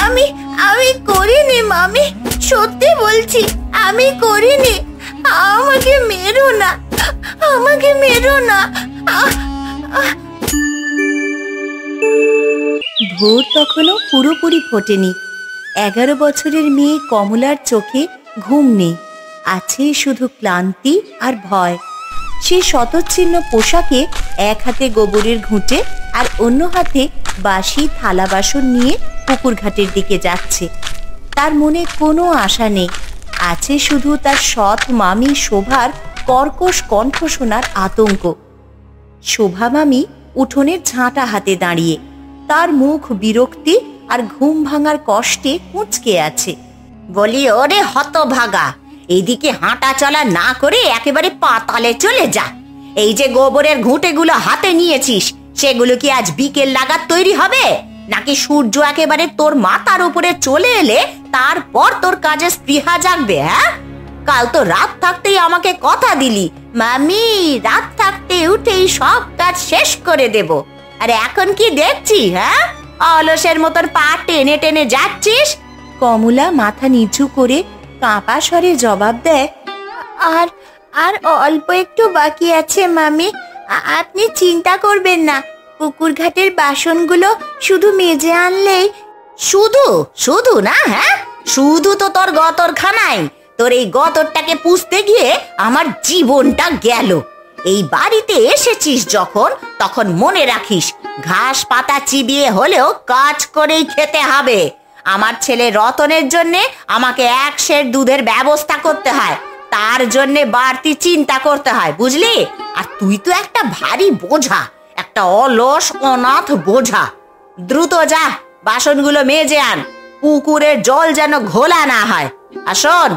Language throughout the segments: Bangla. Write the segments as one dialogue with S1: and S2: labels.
S1: আমি আমি করিনি মামি, সত্যি বলছি আমি করিনি। আমাকে মেরো না, আমাকে মেরো না। ভোর তখনও পুরোপুরি ফোটেনি। 11 বছরের মেয়ে কমলার চোখে ঘুম নেই, আছে শুধু ক্লান্তি আর ভয়। সে শতচ্ছিন্ন পোশাকে এক হাতে গোবরের ঘুঁটে আর অন্য হাতে বাসি থালা বাসন নিয়ে পুকুর ঘাটের দিকে যাচ্ছে। তার মনে কোনো আশা নেই, আছে শুধু তার সৎ মামি শোভার কর্কশ কণ্ঠ শোনার আতঙ্ক। শোভা মামি উঠোনের ঝাঁটা হাতে দাঁড়িয়ে, তার মুখ বিরক্তি আর ঘুম ভাঙার কষ্টে কুঁচকে আছে।
S2: বলি, ওরে হতভাগা, এইদিকে হাঁটা চলা না করে একেবারে পাতালে চলে যা। এই যে গোবরের ঘুঁটেগুলো হাতে নিয়েছিস, সেগুলো কি আজ বিকেল নাগাদ তৈরি হবে, নাকি সূর্য একেবারে তোর মাথার উপরে চলে এলে তারপর তোর কাজে স্পৃহা জাগবে? হ্যাঁ, কাল তো রাত থাকতেই আমাকে কথা দিলি, মামি রাত থাকতে উঠেই সব কাজ শেষ করে দেব। আর এখন কি দেখছি, হ্যাঁ, অলসের মতন পা টেনে টেনে যাচ্ছিস।
S1: কমলা মাথা নিচু করে কাঁপা স্বরে জবাব দেয়, আর আর অল্প একটু বাকি আছে মামি, আপনি চিন্তা করবেন না। পুকুর ঘাটের বাসনগুলো শুধু মেজে আনলেই।
S2: শুধু শুধু না? হ্যাঁ, শুধু তো তোর গতর খানাই। তোর এই গতরটাকে পুষতে গিয়ে আমার জীবনটা গেল। এই বাড়িতে এসেছিস যখন, তখন মনে রাখিস ঘাস পাতা চিবিয়ে হলেও কাজ করেই খেতে হবে। আমার ছেলে রতনের জন্য আমাকে 1 সের দুধের ব্যবস্থা করতে হয়, তার জন্য বাড়তি চিন্তা করতে হয়, বুঝলি? আর তুই তো একটা ভারী বোঝা, একটা অলস অনাথ বোঝা। দ্রুত যা, বাসনগুলো মেজে আন, পুকুরের জল যেন ঘোলা না হয়। আর শোন,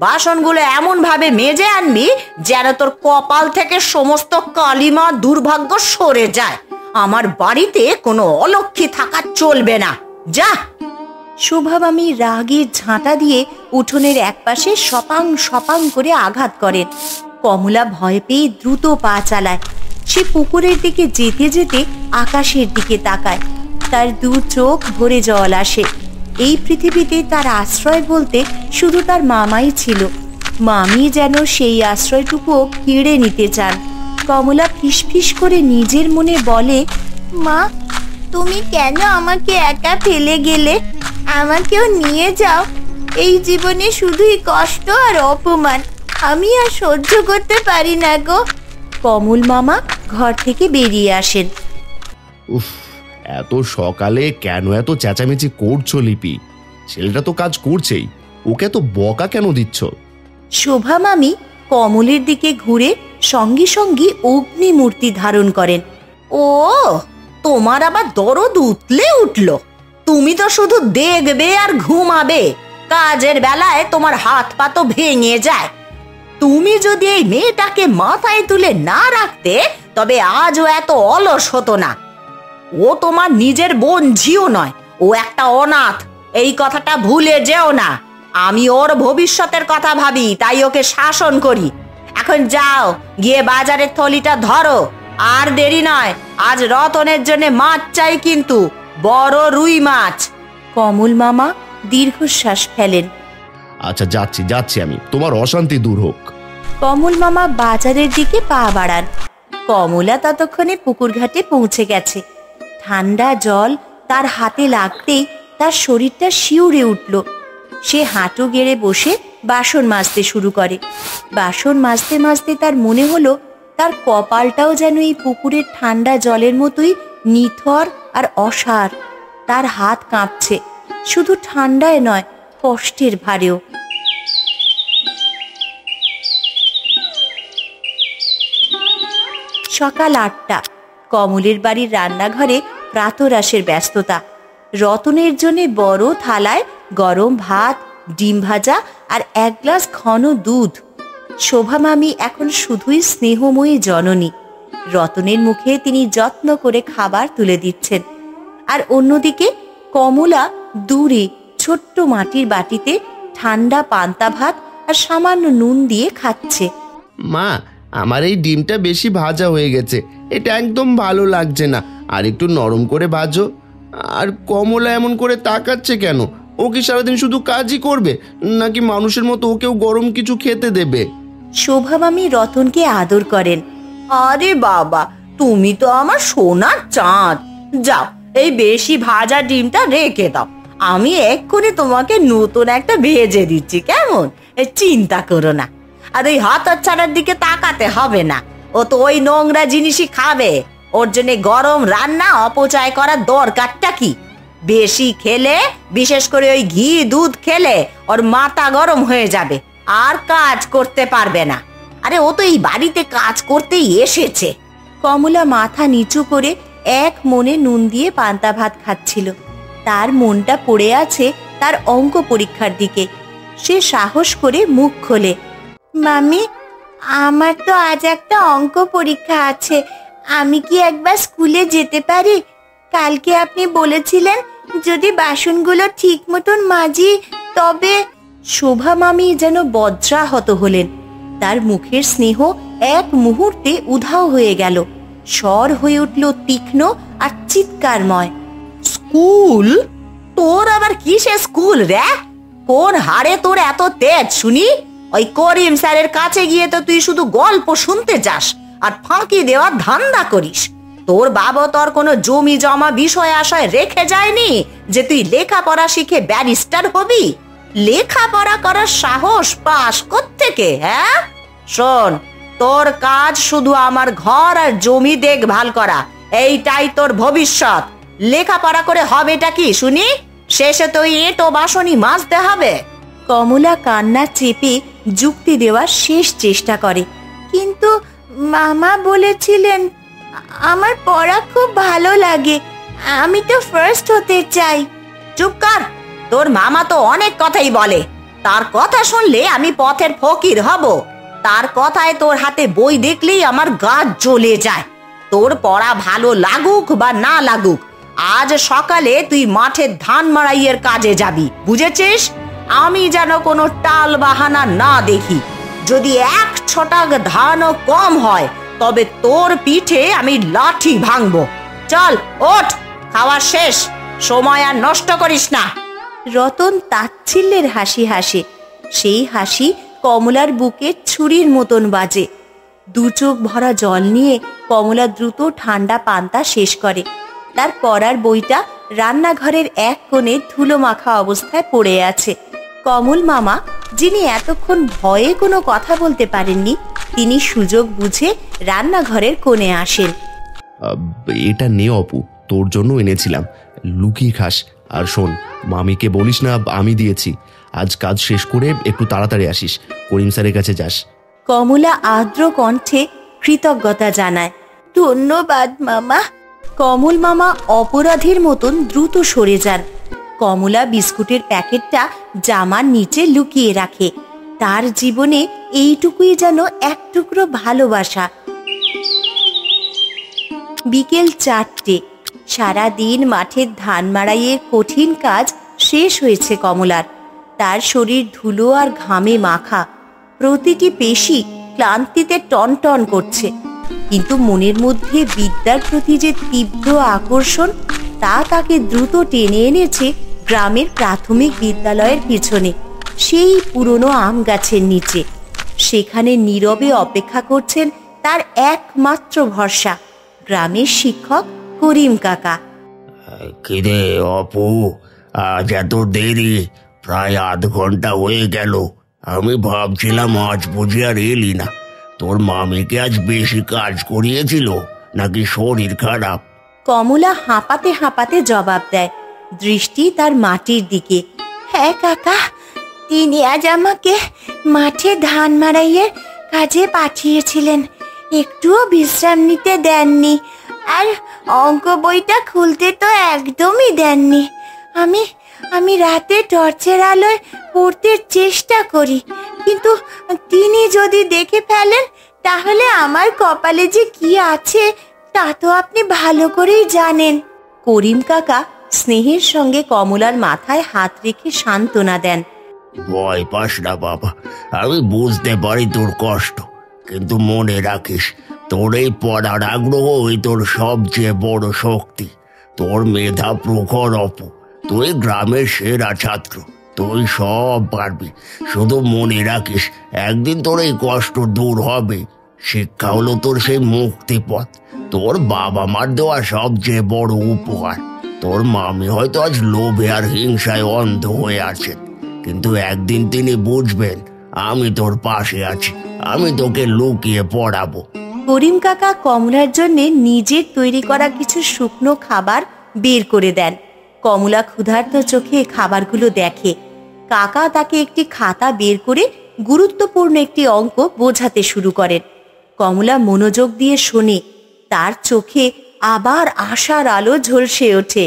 S2: বাসনগুলো এমন ভাবে মেজে আনবি যেন তোর কপাল থেকে সমস্ত কালিমা দুর্ভাগ্য সরে যায়। আমার বাড়িতে কোনো অলক্ষী থাকা চলবে না, যা।
S1: শোভা মামি রাগের ঝাঁটা দিয়ে উঠোনের একপাশে সপাং সপাং করে আঘাত করেন। কমলা ভয় পেয়ে দ্রুত পা চালায়। সে পুকুরের দিকে যেতে যেতে আকাশের দিকে তাকায়, তার 2 চোখ ভরে জল আসে। এই পৃথিবীতে তার আশ্রয় বলতে শুধু তার মামাই ছিল। মামি যেন সেই আশ্রয়টুকুও কেড়ে নিতে চান। কমলা ফিসফিস করে নিজের মনে বলে, মা তুমি কেন আমাকে একা ফেলে গেলে? আমাকেও নিয়ে যাও। এই জীবনে শুধুই কষ্ট আর অপমান, আমি আর সহ্য করতে পারি না গো। কমল মামা ঘর থেকে বেরিয়ে আসেন।
S3: উফ, এত সকালে কেন এত চেঁচামেচি করছো লিপি? ছেলেটা তো কাজ করছেই, ওকে তো বকা কেন দিচ্ছ?
S1: শোভা মামি কমলের দিকে ঘুরে সঙ্গে সঙ্গে অগ্নি মূর্তি ধারণ করেন।
S2: ও, তোমার আবার দরদ উতলে উঠলো। তুমি তো শুধু দেখবে আর ঘুমাবে, কাজের বেলায় তোমার হাত পা তো ভেঙে যায়। তুমি যদি এই মেয়েটাকে মাথায় তুলে না রাখতে, তবে আজও এত অলস হতো না। ও তোমার নিজের বোন ঝিও নয়, ও একটা অনাথ, এই কথাটা ভুলে যেও না। আমি ওর ভবিষ্যতের কথা ভাবি, তাই ওকে শাসন করি। এখন যাও, গিয়ে বাজারের থলিটা ধরো। আর দেরি নয়, আজ রতনের জন্য মাছ চাই, কিন্তু বড় রুই মাছ।
S1: কমল মামা দীর্ঘশ্বাস ফেলেন।
S3: আচ্ছা, যাচ্ছি যাচ্ছি আমি, তোমার অশান্তি দূর হোক।
S1: কমল মামা বাজারের দিকে পা বাড়ান। কমলা ততক্ষণে পুকুর ঘাটে পৌঁছে গেছে। ঠান্ডা জল তার হাতে লাগতেই তার শরীরটা শিউরে উঠল। সে হাঁটু গেড়ে বসে বাসন মাজতে শুরু করে। বাসন মাজতে মাজতে তার মনে হলো তার কপালটাও যেন এই পুকুরের ঠান্ডা জলের মতোই নিথর আর অসার। তার হাত কাঁপছে, শুধু ঠান্ডায় নয়, কষ্টের ভারেও। সকাল 8টা। কমলের বাড়ির রান্নাঘরে প্রাতরাশের ব্যস্ততা। রতনের জন্য বড় থালায় গরম ভাত, ডিম ভাজা আর 1 গ্লাস ঘন দুধ। শোভা মামি এখন শুধুই স্নেহময়ী জননী। রতনের মুখে তিনি যত্ন করে খাবার তুলে দিচ্ছেন। আর অন্যদিকে কমলা দূরে ছোট্ট মাটির বাটিতে ঠান্ডা পান্তা ভাত আর সামান্য নুন দিয়ে খাচ্ছে।
S4: মা, আমার এই ডিমটা বেশি ভাজা হয়ে গেছে, এটা একদম ভালো লাগছে না,
S3: আর একটু নরম করে ভাজো। আর কমলা এমন করে তাকাচ্ছে কেন? ও কি সারাদিন শুধু কাজই করবে, নাকি মানুষের মতো ওকেও গরম কিছু খেতে দেবে?
S1: শোভা মামি রতনকে আদর করেন।
S2: আরে বাবা, তুমি তো আমার সোনার চাঁদ। যাও, এই বেশি ভাজা ডিমটা রেখে দাও, আমি এক্ষুনি তোমাকে নতুন একটা ভেজে দিচ্ছি, কেমন? চিন্তা করো না। আর ওই হতচ্ছাড়ার দিকে তাকাতে হবে না, ও তো ওই নোংরা জিনিসই খাবে। ওর জন্য গরম রান্না অপচয় করার দরকারটা কি? বেশি খেলে, বিশেষ করে ওই ঘি দুধ খেলে ওর মাথা গরম হয়ে যাবে, আর কাজ করতে পারবে না। আরে ও তো এই বাড়িতে কাজ করতেই এসেছে।
S1: কমলা মাথা নিচু করে এক মনে নুন দিয়ে পান্তা ভাত খাচ্ছিল। তার মনটা পড়ে আছে তার অঙ্ক পরীক্ষার দিকে। সে সাহস করে মুখ খোলে, মামি, আমার তো আজ একটা অঙ্ক পরীক্ষা আছে, আমি কি একবার স্কুলে যেতে পারি? কালকে আপনি বলেছিলেন যদি বাসনগুলো ঠিক মতন মাজি তবে। শোভা মামি যেন বজ্রাহত হলেন। তার মুখের স্নেহ এক মুহূর্তে উধাও হয়ে গেল। স্বর হয়ে উঠল তীক্ষ্ণ আর চিৎকারময়।
S2: স্কুল? তোর আবার কিসে স্কুল রে? কোন হাড়ে তোর এত তেজ শুনি? ওই করিম স্যারের কাছে গিয়ে তো তুই শুধু গল্প শুনতে যাস আর ফাঁকি দেওয়ার ধান্দা করিস। তোর বাবা তোর কোনো জমি জমা বিষয় আশয় রেখে যায়নি যে তুই লেখাপড়া শিখে ব্যারিস্টার হবি? লেখাপড়া করার সাহস পাস কোত্থেকে? হ্যাঁ, শোন, তোর কাজ শুধু আমার ঘর আর জমি দেখভাল করা, এইটাই তোর ভবিষ্যৎ। লেখাপড়া করে হবেটা কি শুনি? শেষে তো এঁটো বাসনই মাজতে হবে।
S1: কমলা কান্না চেপে যুক্তি দেওয়ার শেষ চেষ্টা করে। কিন্তু মামা বলেছিলেন আমার পড়া খুব ভালো লাগে, আমি তো ফার্স্ট হতে চাই।
S2: চুপ কর, তোর মামা তো অনেক কথাই বলে, তার কথা শুনলে আমি পথের ফকির হব। তার কথায় তোর হাতে বই দেখলেই আমার গা জ্বলে যায়। তোর পড়া ভালো লাগুক বা না লাগুক, আজ সকালে তুই মাঠে ধান মাড়াইয়ের কাজে যাবি, বুঝেছিস? আমি যেন কোনো টাল বাহানা না দেখি। যদি 1 ছটাক ধানও কম হয় তবে তোর পিঠে আমি লাঠি ভাঙবো। চল ওঠ, খাওয়া শেষ, সময় আর নষ্ট করিস না।
S1: রতন তাচ্ছিল্যের হাসি হাসে। সেই হাসি কমলার বুকে ছুরির মতন বাজে। দু চোখ ভরা জল নিয়ে কমলা দ্রুত ঠান্ডা পান্তা শেষ করে। তার পড়ার বইটা রান্নাঘরের এক কোণে ধুলো মাখা অবস্থায় পড়ে আছে। কমল মামা, যিনি এতক্ষণ ভয়ে কোনো কথা বলতে পারেননি, তিনি সুযোগ বুঝে রান্নাঘরের কোণে আসেন।
S3: এটা নে অপু, তোর জন্য এনেছিলাম, লুকিয়ে খাস। আর শোন, মামিকে বলিস না আমি দিয়েছি। আজ কাজ শেষ করে একটু তাড়াতাড়ি আসিস, করিম স্যারের কাছে যাস।
S1: কমলা আর্দ্র কণ্ঠে কৃতজ্ঞতা জানায়। ধন্যবাদ মামা। কমল মামা অপরাধীর মতন দ্রুত সরে যান। কমলা বিস্কুটের প্যাকেটটা জামার নিচে লুকিয়ে রাখে। তার জীবনে এইটুকুই যেন এক টুকরো ভালোবাসা। বিকেল 4টে। সারাদিন মাঠের ধান মাড়াইয়ের কঠিন কাজ শেষ হয়েছে কমলার। তার শরীর ধুলো আর ঘামে মাখা, প্রতিটি পেশি ক্লান্তিতে টনটন করছে। কিন্তু মনের মধ্যে বিদ্যার প্রতি যে তীব্র আকর্ষণ, তা তাকে দ্রুত টেনে এনেছে গ্রামের প্রাথমিক বিদ্যালয়ের পিছনে, সেই পুরনো আম গাছের নিচে। সেখানে নীরবে অপেক্ষা করছেন তার একমাত্র ভরসা, গ্রামের শিক্ষক করিম কাকা।
S4: কিরে অপু, আজ এত দেরি? প্রায় আধ ঘন্টা হয়ে গেল। আমি ভাবছিলাম আজ বুঝি আর এলি না। তোর মামিকে আজ বেশি কাজ করিয়েছিল নাকি শরীর খারাপ?
S1: কমলা হাঁপাতে হাঁপাতে জবাব দেয়, দৃষ্টি তার মাটির দিকে। হ্যাঁ কাকা, তিনি আজ আমাকে মাঠে ধান মাড়াইয়ের কাজে পাঠিয়েছিলেন, একটুও বিশ্রাম নিতে দেননি। আর অঙ্ক বইটা খুলতে তো একদমই দেননি। আমি রাতে টর্চের আলোয় পড়তে চেষ্টা করি, কিন্তু তিনি যদি দেখে ফেলেন তাহলে আমার কপালে যে কি আছে তা তো আপনি ভালো করেই জানেন। করিম কাকা স্নেহের সঙ্গে কমলার মাথায় হাত রেখে সান্ত্বনা দেন।
S4: ভয় পাস না বাবা, আমি বুঝতে পারি তোর কষ্ট, কিন্তু মনে রাখিস তোর এই পড়ার আগ্রহই তোর সবচেয়ে বড় শক্তি। তোর মেধা প্রখর অপু, তুই গ্রামের সেরা ছাত্র, তুই সব পারবি। শুধু মনে রাখিস, একদিন তোর এই কষ্ট দূর হবে। শিক্ষা হলো তোর সেই মুক্তিপথ, তোর বাবা মার দেওয়া সবচেয়ে বড় উপহার। তোর মামি হয়তো আজ লোভে আর হিংসায় অন্ধ হয়ে আছেন, কিন্তু একদিন তিনি বুঝবেন আমি তোর পাশে আছি, আমি তোকে লুকিয়ে পড়াবো।
S1: করিম কাকা কমলার জন্য নিজের তৈরি করা কিছু শুকনো খাবার বের করে দেন। কমলা ক্ষুধার্ত চোখে খাবারগুলো দেখে। কাকা তাকে একটি খাতা বের করে গুরুত্বপূর্ণ একটি অঙ্ক বোঝাতে শুরু করেন। কমলা মনোযোগ দিয়ে শোনে। তার চোখে আবার আশার আলো ঝলসে ওঠে।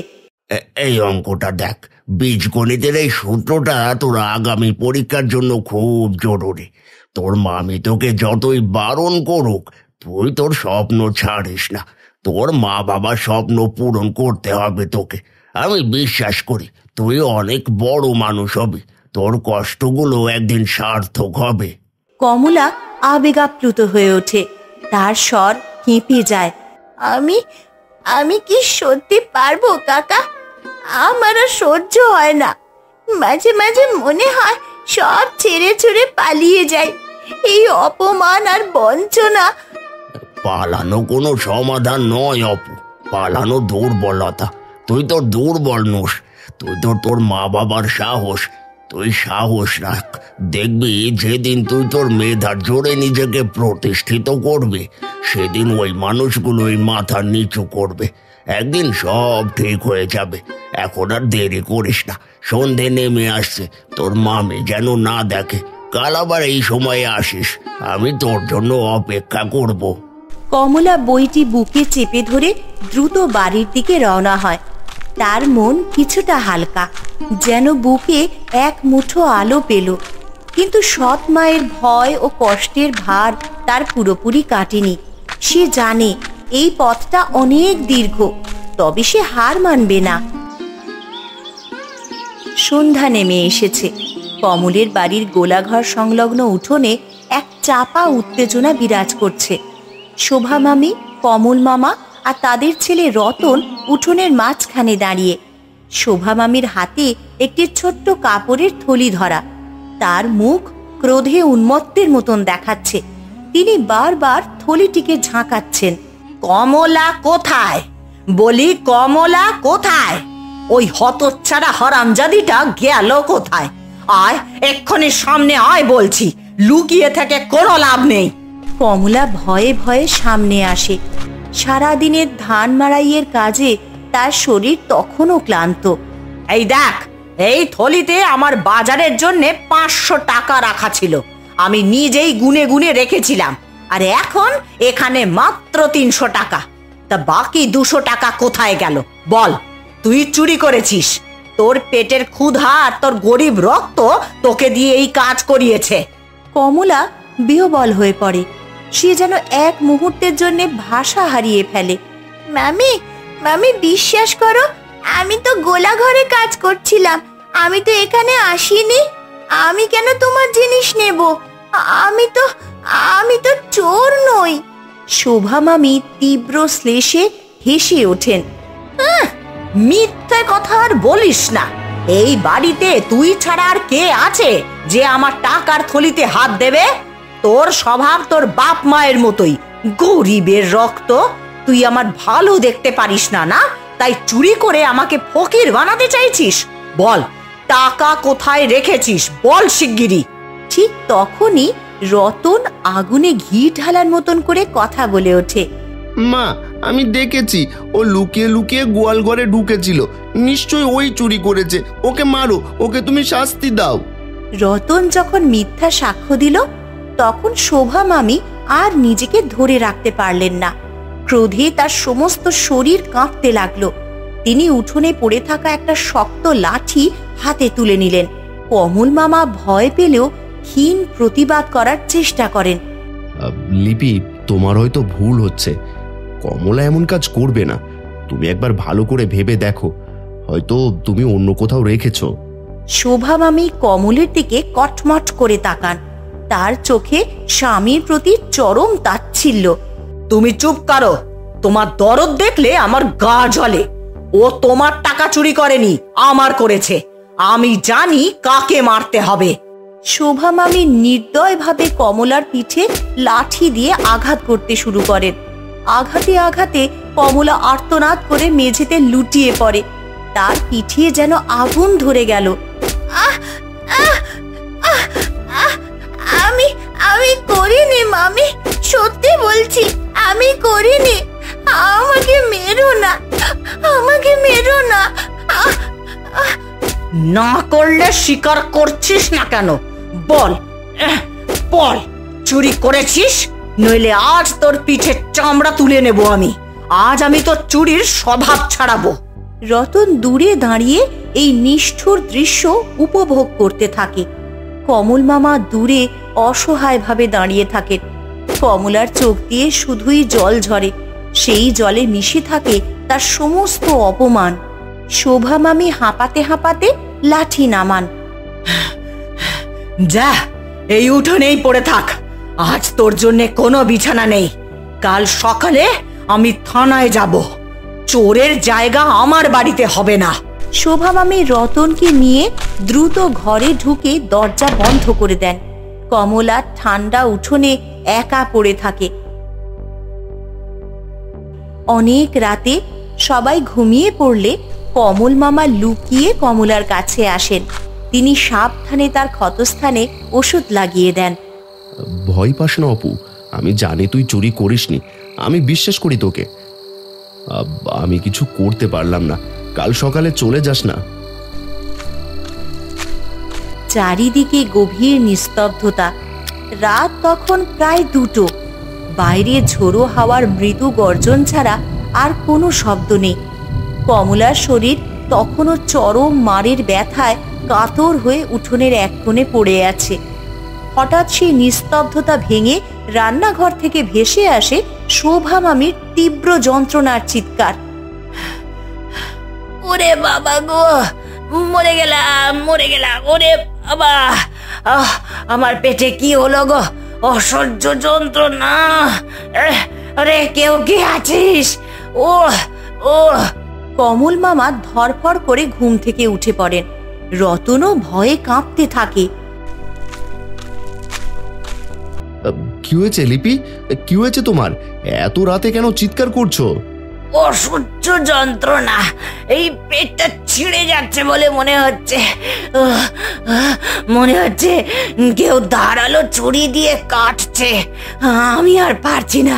S4: এই অঙ্কটা দেখ, বীজগণিতের এই সূত্রটা তোর আগামী পরীক্ষার জন্য খুব জরুরি। তোর মামি তোকে যতই বারণ করুক, তুই তোর স্বপ্ন ছাড়িস না। তোর মা বাবার স্বপ্ন পূরণ করতে হবে তোকে। আমি বিশ্বাস করি তুই অনেক বড় মানুষ হবি, তোর কষ্টগুলো একদিন সার্থক হবে।
S1: কমলা আবেগাপ্লুত হয়ে ওঠে। তার স্বর কেঁপে যায়। আমি আমি কি সত্যি পারবো কাকা? আমারও সহ্য হয় না। মাঝে মাঝে মনে হয় সব ছেড়ে ছুড়ে পালিয়ে যাই। এই অপমান আর বঞ্চনা।
S4: পালানো কোনো সমাধান নয় অপু, পালানো দুর্বলতা। তুই তোর দুর্বল নোস, তুই তোর মা বাবার সাহস। তুই সাহস রাখ, দেখবি যেদিন তুই তোর মেধার জোরে নিজেকে প্রতিষ্ঠিত করবে, সেদিন ওই মানুষগুলোই মাথা নিচু করবে। একদিন সব ঠিক হয়ে যাবে। এখন আর দেরি করিস না, সন্ধে নেমে আসছে, তোর মামি যেন না দেখে। কাল আবার এই সময়ে আসিস, আমি তোর জন্য অপেক্ষা করব।
S1: কমলা বইটি বুকে চেপে ধরে দ্রুত বাড়ির দিকে রওনা হয়। তার মন কিছুটা হালকা, যেন বুকে এক মুঠো আলো পেল। কিন্তু সৎ মায়ের ভয় ও কষ্টের ভার তার পুরোপুরি কাটেনি। সে জানে এই পথটা অনেক দীর্ঘ, তবে সে হার মানবে না। সন্ধ্যা নেমে এসেছে। কমলের বাড়ির গোলাঘর সংলগ্ন উঠোনে এক চাপা উত্তেজনা বিরাজ করছে। শোভা মামি, কমল মামা আর তাদের ছেলে রতন উঠোনের মাঝখানে দাঁড়িয়ে। শোভা মামির হাতে একটি ছোট্ট কাপড়ের থলি ধরা। তার মুখ ক্রোধে উন্মত্তের মতন দেখাচ্ছে। তিনি বারবার থলিটিকে ঝাঁকাচ্ছেন।
S2: কমলা কোথায়? বলি কমলা কোথায়? ওই হতচ্ছাড়া হারামজাদিটা গেল কোথায়? আয়, এক্ষুনি সামনে আয় বলছি, লুকিয়ে থেকে কোনো লাভ নেই।
S1: কমলা ভয়ে ভয়ে সামনে আসে। সারাদিনের ধান মাড়াইয়ের কাজে তার শরীর তখনও ক্লান্ত।
S2: এই দেখ, এই থলিতে আমার বাজারের জন্য 500 টাকা রাখা ছিল। আমি নিজেই গুনে গুনে রেখেছিলাম, আর এখন এখানে মাত্র 300 টাকা। তা বাকি 200 টাকা কোথায় গেল বল? তুই চুরি করেছিস। তোর পেটের ক্ষুধা আর তোর গরিব রক্ত তোকে দিয়ে এই কাজ করিয়েছে।
S1: কমলা বিহ্বল হয়ে পড়ে। সে যেন এক মুহূর্তের জন্য ভাষা হারিয়ে ফেলে। মামি, মামি বিশ্বাস করো, আমি তো গোলাঘরে কাজ করছিলাম। আমি তো এখানে আসিনি। আমি কেন তোমার জিনিস নেব? আমি তো চোর নই। শোভা মামি তীব্র শ্লেষে হেসে ওঠেন।
S2: মিথ্যে কথা আর বলিস না। এই বাড়িতে তুই ছাড়া আর কে আছে যে আমার টাকার থলিতে হাত দেবে? তোর স্বভাব তোর বাপ মায়ের মতোই, গরিবের রক্ত। তুই আমার ভালো দেখতে পারিস না, না তাই চুরি করে আমাকে ফকির বানাতে চাইছিস? বল, টাকা কোথায় রেখেছিস? বল শিগগিরই।
S1: ঠিক তখনই রতন আগুনে ঘি ঢালার মতন করে কথা বলে ওঠে।
S3: মা, আমি দেখেছি ও লুকিয়ে লুকিয়ে গোয়াল ঘরে ঢুকেছিল। নিশ্চয়ই ওই চুরি করেছে। ওকে মারো, ওকে তুমি শাস্তি দাও।
S1: রতন যখন মিথ্যা সাক্ষ্য দিল, তখন শোভা মামি আর নিজেকে ধরে রাখতে পারলেন না। ক্রোধে তার সমস্ত শরীর কাঁপতে লাগলো। তিনি উঠোনে পড়ে থাকা একটা শক্ত লাঠি হাতে তুলে নিলেন। কমল মামা ভয় পেলেও ক্ষীণ প্রতিবাদ করার চেষ্টা করেন।
S3: লিপি, তোমার হয়তো ভুল হচ্ছে। কমলা এমন কাজ করবে না। তুমি একবার ভালো করে ভেবে দেখো, হয়তো তুমি অন্য কোথাও রেখেছ।
S1: শোভা মামি কমলের দিকে কটমট করে তাকান। তার চোখে স্বামীর প্রতি চরম তাচ্ছিল্য।
S2: তুমি চুপ করো। তোমার দরদ দেখলে আমার গা জ্বলে। ও তোমার টাকা চুরি করেনি, আমার করেছে। আমি জানি কাকে মারতে হবে।
S1: শোভা মামি নির্দয়ভাবে কমলার পিঠে লাঠি দিয়ে আঘাত করতে শুরু করেন। আঘাতে আঘাতে কমলা আর্তনাদ করে মেঝেতে লুটিয়ে পড়ে। তার পিঠে যেন আগুন ধরে গেল। আমি আমি করিনি মামি, সত্যি বলছি আমি করিনি। আমাকে মেরো না, আমাকে মেরো না।
S2: না করলে স্বীকার করছিস না কেন? বল বল, চুরি করেছিস? নইলে আজ তোর পিঠের চামড়া তুলে নেব আমি। আজ আমি তোর চুরির স্বভাব ছাড়াবো।
S1: রতন দূরে দাঁড়িয়ে এই নিষ্ঠুর দৃশ্য উপভোগ করতে থাকে। কমল মামা দূরে অসহায়ভাবে দাঁড়িয়ে থাকেন। কমলার চোখ দিয়ে শুধুই জল ঝরে। সেই জলে মিশে থাকে তার সমস্ত অপমান। শোভা মামি হাঁপাতে হাঁপাতে লাঠি নামান।
S2: যা, এই উঠোনেই পড়ে থাক। আজ তোর জন্য কোনো বিছানা নেই। কাল সকালে আমি থানায় যাব। চোরের জায়গা আমার বাড়িতে হবে না।
S1: শোভা মামি রতনকে নিয়ে দ্রুত ঘরে ঢুকে দরজা বন্ধ করে দেন। কমলা ঠান্ডা উঠোনে একা পড়ে থাকে। অনেক রাতে সবাই ঘুমিয়ে পড়লে কমল মামা লুকিয়ে কমলার কাছে আসেন। তিনি সাবধানে তার ক্ষতস্থানে ওষুধ লাগিয়ে দেন।
S3: ভয় পাস না অপু, আমি জানি তুই চুরি করিসনি। আমি বিশ্বাস করি তোকে। আমি কিছু করতে পারলাম না। কাল সকালে চলে যাস না।
S1: চারিদিকে গভীর নিস্তব্ধতা। রাত তখন প্রায় 2টো। বাইরে ঝোড়ো হাওয়ার মৃদু গর্জন ছাড়া আর কোনো শব্দ নেই। কমলার শরীর তখনও চরম মারের ব্যথায় কাতর হয়ে উঠোনের এক কোণে পড়ে আছে। হঠাৎ সেই নিস্তব্ধতা ভেঙে রান্নাঘর থেকে ভেসে আসে শোভা মামির তীব্র যন্ত্রণার চিৎকার।
S2: ওরে বাবা গো, মরে গেলাম, মরে গেলাম। ওরে বাবা, আমার পেটে কি হলো গো? অসহ্য যন্ত্রণা। আরে কেউ কি আছিস? ও ও
S1: কমল মামা ধরফর করে ঘুম থেকে উঠে পড়েন। রতনও ভয়ে কাঁপতে থাকে।
S3: কি হয়েছে লিপি? কি হয়েছে তোমার? এত রাতে কেন চিৎকার করছো?
S2: অসহ্য যন্ত্রণা। এই পেটটা ছিঁড়ে যাচ্ছে বলে মনে হচ্ছে। মনে হচ্ছে কেউ ধারালো ছুরি দিয়ে কাটছে। আমি আর পারছি না,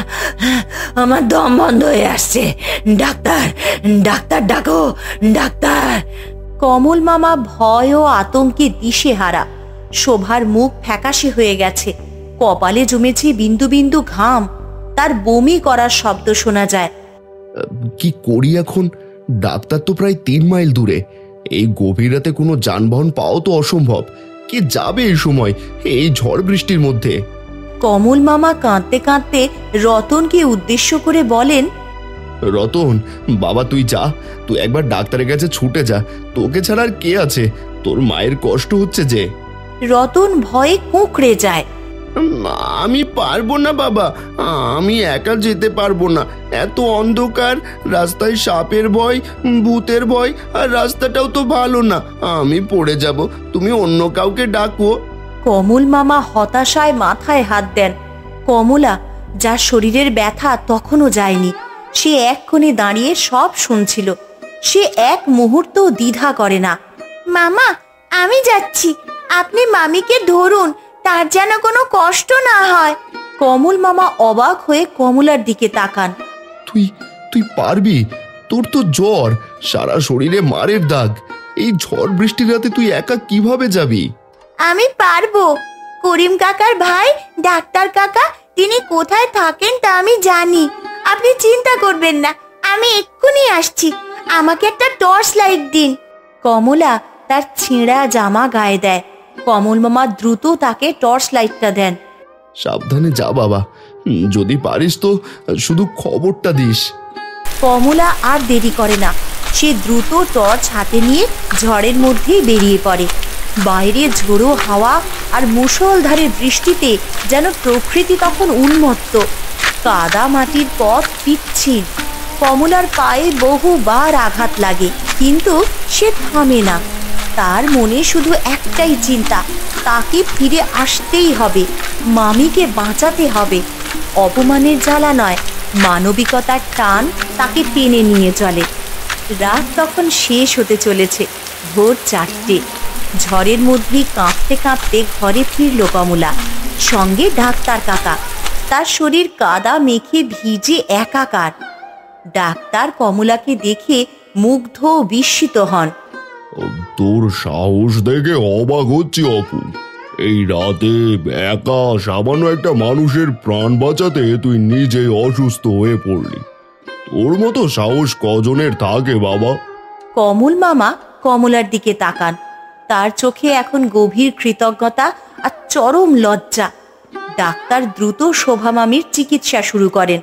S2: আমার দম বন্ধ হয়ে আসছে। ডাক্তার, ডাক্তার ডাকো, ডাক্তার।
S1: কমল মামা ভয় ও আতঙ্কে দিশেহারা। শোভার মুখ ফ্যাকাশে হয়ে গেছে। কপালে জমেছে বিন্দু বিন্দু ঘাম। তার বমি করার শব্দ শোনা যায়।
S3: কি করি এখন? ডাক্তার তো প্রায় 3 মাইল দূরে। এই গভীর রাতে কোনো যানবাহন পাওয়া তো অসম্ভব। কে যাবে এই সময়, এই ঝড় বৃষ্টির মধ্যে?
S1: কমল মামা কাঁদতে কাঁদতে রতনকে উদ্দেশ্য করে বলেন,
S3: রতন বাবা, তুই যা, তুই একবার ডাক্তারের কাছে ছুটে যা। তোকে ছাড়া আর কে আছে? তোর মায়ের কষ্ট হচ্ছে যে।
S1: রতন ভয়ে কুঁকড়ে যায়।
S3: আমি পারবো না বাবা, আমি একা যেতে পারবো না। এত অন্ধকার, রাস্তায় সাপের ভয়, ভূতের ভয়, আর রাস্তাটাও তো ভালো না। আমি পড়ে যাব, তুমি অন্য কাউকে ডাকো।
S1: কমল মামা হতাশায় মাথায় হাত দেন। কমলা, যার শরীরের ব্যথা তখনও যায়নি, সে এক কোণে দাঁড়িয়ে সব শুনছিল। সে এক মুহূর্তও দ্বিধা করে না। মামা, আমি যাচ্ছি, আপনি মামিকে ধরুন, তার যেন কোনো কষ্ট না হয়। কমল মামা অবাক হয়ে কমলার দিকে তাকান।
S3: তুই পারবি? তোর তো জ্বর, সারা শরীরে মারের দাগ। এই ঝড় বৃষ্টির রাতে তুই একা কিভাবে যাবি?
S1: আমি পারবো। করিম কাকার ভাই ডাক্তার কাকা, তিনি কোথায় থাকেন তা আমি জানি। আপনি চিন্তা করবেন না, আমি এক্ষুনি আসছি। আমাকে একটা টর্চ লাইট দিন। কমলা তার ছেঁড়া জামা গায়ে দেয়। কমল মামা দ্রুত তাকে টর্চ লাইটটা দেন।
S3: সাবধানে যা বাবা, যদি পারিস তো শুধু খবরটা দিস।
S1: কমলা আর দেরি করে না। সে দ্রুত টর্চ হাতে নিয়ে ঝড়ের মধ্যেই বেরিয়ে পড়ে। বাইরে ঝোড়ো হাওয়া আর মুষলধারে বৃষ্টিতে যেন প্রকৃতি তখন উন্মত্ত। কাদা মাটির পথ পিচ্ছিল। কমলার পায়ে বহুবার আঘাত লাগে, কিন্তু সে থামে না। তার মনে শুধু একটাই চিন্তা, তাকে ফিরে আসতেই হবে, মামিকে বাঁচাতে হবে। অপমানের জ্বালা নয়, মানবিকতার টান তাকে টেনে নিয়ে চলে। রাত তখন শেষ হতে চলেছে, ভোর 4টে। ঝড়ের মধ্যেই কাঁপতে কাঁপতে ঘরে ফিরল কমলা, সঙ্গে ডাক্তার কাকা। তার শরীর কাদা মেখে ভিজে একাকার। ডাক্তার কমলাকে দেখে মুগ্ধ ও বিস্মিত হন।
S5: তোর সাহস দেখে অবাক হচ্ছি অপু। এই রাতে একা সামান্য একটা মানুষের প্রাণ বাঁচাতে তুই নিজেই অসুস্থ হয়ে পড়লি। তোর মতো সাহস কজনের থাকে বাবা?
S1: কমল মামা কমলার দিকে তাকান। তার চোখে এখন গভীর কৃতজ্ঞতা আর চরম লজ্জা। ডাক্তার দ্রুত শোভা মামির চিকিৎসা শুরু করেন।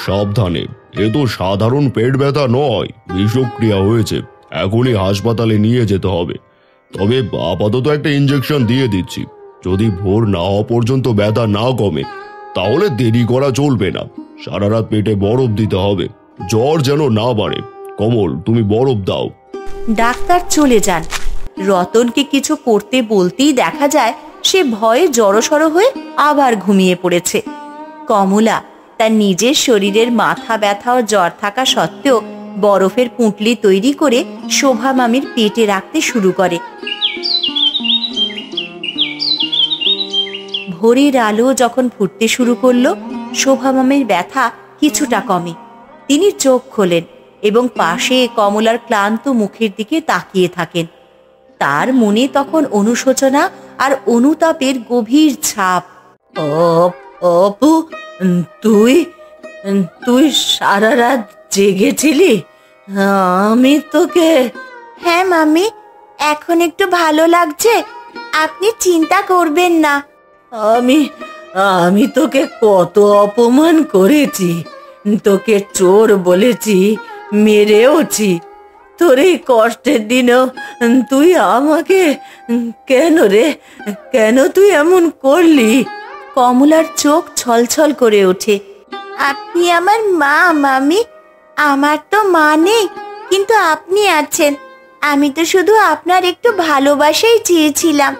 S5: সাবধানে, এ তো সাধারণ পেট ব্যথা নয়, বিষক্রিয়া হয়েছে। এখনই হাসপাতালে নিয়ে যেতে হবে। তবে আপাতত একটা ইঞ্জেকশন দিয়ে দিচ্ছি। যদি ভোর না হওয়া পর্যন্ত ব্যথা না কমে তাহলে দেরি করা চলবে না। সারা রাত পেটে বরফ দিতে হবে, জ্বর যেন না বাড়ে। কমল, তুমি বরফ দাও।
S1: ডাক্তার চলে যান। রতনকে কিছু করতে বলতেই দেখা যায় সে ভয়ে জড়সড় হয়ে আবার ঘুমিয়ে পড়েছে। কমলা তার নিজের শরীরের মাথা ব্যথা ও জ্বর থাকা সত্ত্বেও বরফের পুঁটলি তৈরি করে শোভা মামির পেটে রাখতে শুরু করে। ভোরের আলো যখন ফুটতে শুরু করলো, শোভা মামির ব্যথা কিছুটা কমে। তিনি চোখ খোলেন এবং পাশে কমলার ক্লান্ত মুখের দিকে তাকিয়ে থাকেন। তার মনে তখন অনুশোচনা আর অনুতাপের গভীর ছাপ। অপু, তুই তুই সারা রাত জেগেছিলি? আমি তোকে... হ্যাঁ মামি, এখন একটু ভালো লাগছে, আপনি চিন্তা করবেন না। আমি আমি তোকে কত অপমান করেছি, তোকে চোর বলেছি, মেরেওছি। তোর এই কষ্টের দিনেও তুই আমাকে কেন তুই এমন করলি? কমলার চোখ ছলছল করে ওঠে। আপনি আমার মা মামি, আমার তো মা নেই, কিন্তু আপনি আছেন। আমি তো শুধু আপনার একটু ভালোবাসাই চেয়েছিলাম।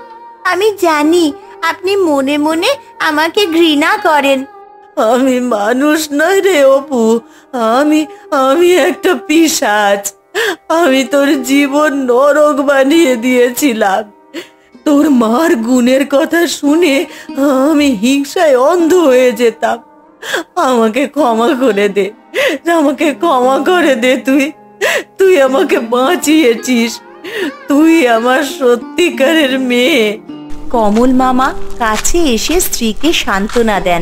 S1: আমি জানি আপনি মনে মনে আমাকে ঘৃণা করেন। আমি মানুষ নই রে অপু, আমি একটা পিশাচ। আমি তোর জীবন নরক বানিয়ে দিয়েছিলাম। তোর মার গুণের কথা শুনে আমি হিংসায় অন্ধ হয়ে যেতাম। আমাকে ক্ষমা করে দে, আমাকে ক্ষমা করে দে। তুই আমাকে বাঁচিয়েছিস, তুই আমার সত্যিকারের মেয়ে। কমল মামা কাছে এসে স্ত্রীকে সান্ত্বনা দেন।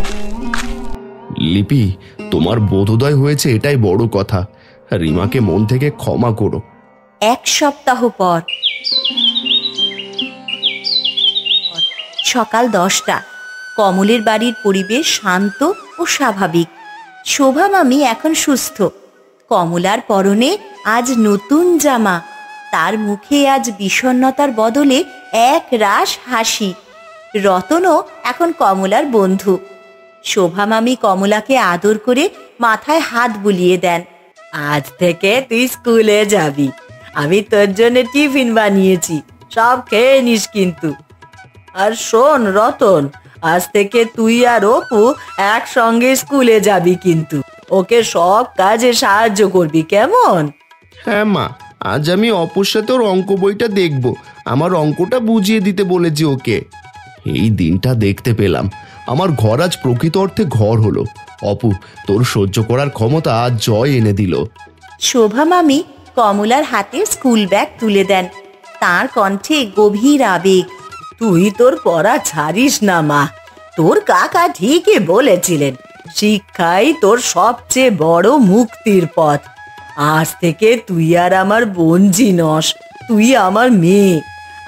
S3: লিপি, তোমার বোধোদয় হয়েছে, এটাই বড় কথা। রিমাকে মন থেকে ক্ষমা করো।
S1: 1 সপ্তাহ পর, সকাল 10টা। কমলের বাড়ির পরিবেশ শান্ত ও স্বাভাবিক। শোভা মামি এখন সুস্থ। কমলার পরনে আজ নতুন জামা। তার মুখে আজ বিষণ্ণতার বদলে এক রাশ হাসি। রতনও এখন কমলার বন্ধু। শোভা মামি কমলাকে আদর করে মাথায় হাত বুলিয়ে দেন। আজ থেকে তুই স্কুলে যাবি, আমি তোর জন্য টিফিন বানিয়েছি, সব খেয়ে নিস কিন্তু। আর শোন রতন, আজ থেকে তুই আর অপু একসঙ্গে স্কুলে যাবি কিন্তু। ওকে সব কাজে সাহায্য করবি, কেমন?
S3: হ্যাঁ মা, আজ আমি অপুর সাথে ওর অঙ্ক বইটা দেখব। আমার অঙ্কটা বুঝিয়ে দিতে বলেছি ওকে। এই দিনটা দেখতে পেলাম। আমার ঘর আজ প্রকৃত অর্থে ঘর হলো। অপু, তোর সহ্য করার ক্ষমতা আজ জয় এনে দিল।
S1: শোভা মামি কমলার হাতে স্কুল ব্যাগ তুলে দেন। তার কণ্ঠে গভীর আবেগ। তুই তোর পড়া ছাড়িস না মা, তোর কাকা ঠিকই বলেছিলেন, শিক্ষাই তোর সবচেয়ে বড় মুক্তির পথ। আজ থেকে তুই আর আমার বোনঝি নস, তুই আমার মেয়ে।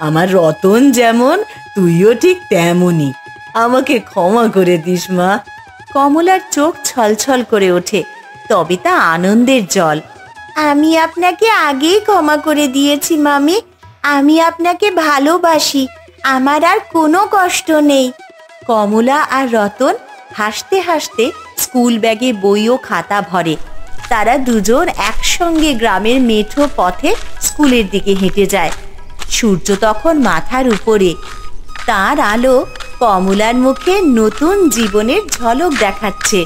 S1: আমার রতন যেমন, তুইও ঠিক তেমনই। আমাকে ক্ষমা করে দিস মা। কমলার চোখ ছলছল করে ওঠে, তবে তা আনন্দের জল। আমি আপনাকে আগেই ক্ষমা করে দিয়েছি মামি। আমি আপনাকে ভালোবাসি, আমার আর কোনো কষ্ট নেই। কমলা আর রতন হাসতে হাসতে স্কুল ব্যাগে বই ও খাতা ভরে। তারা দুজন একসঙ্গে গ্রামের মেঠো পথে স্কুলের দিকে হেঁটে যায়। সূর্য তখন মাথার উপরে, তার আলো কমলার মুখে নতুন জীবনের ঝলক দেখাচ্ছে।